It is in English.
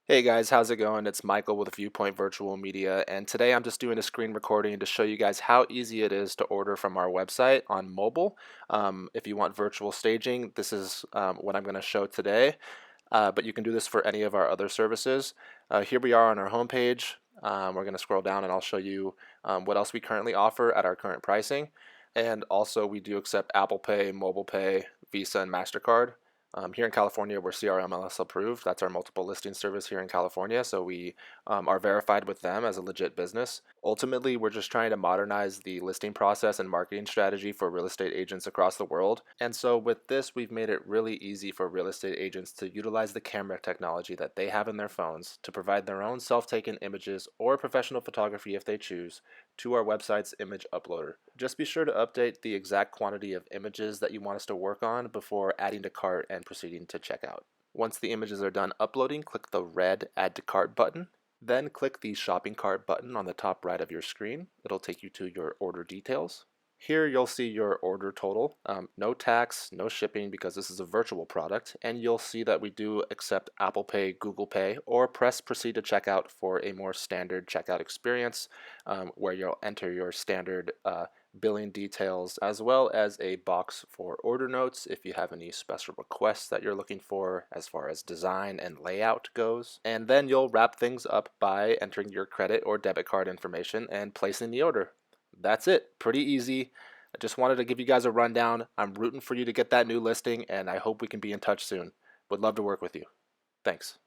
Hey guys, how's it going? It's Michael with Viewpoint Virtual Media, and today I'm just doing a screen recording to show you guys how easy it is to order from our website on mobile. If you want virtual staging, this is what I'm going to show today, but you can do this for any of our other services. Here we are on our homepage. We're going to scroll down and I'll show you what else we currently offer at our current pricing. And also, we do accept Apple Pay, Mobile Pay, Visa, and MasterCard. Here in California, we're CRMLS approved. That's our multiple listing service here in California. So we are verified with them as a legit business. Ultimately, we're just trying to modernize the listing process and marketing strategy for real estate agents across the world. And so with this, we've made it really easy for real estate agents to utilize the camera technology that they have in their phones to provide their own self-taken images or professional photography if they choose to our website's image uploader. Just be sure to update the exact quantity of images that you want us to work on before adding to cart and proceeding to checkout. Once the images are done uploading, click the red Add to Cart button. Then click the Shopping Cart button on the top right of your screen. It'll take you to your order details. Here you'll see your order total, no tax, no shipping because this is a virtual product, and you'll see that we do accept Apple Pay, Google Pay, or press proceed to checkout for a more standard checkout experience where you'll enter your standard billing details as well as a box for order notes if you have any special requests that you're looking for as far as design and layout goes. And then you'll wrap things up by entering your credit or debit card information and placing the order. That's it. Pretty easy. I just wanted to give you guys a rundown. I'm rooting for you to get that new listing, and I hope we can be in touch soon. Would love to work with you. Thanks.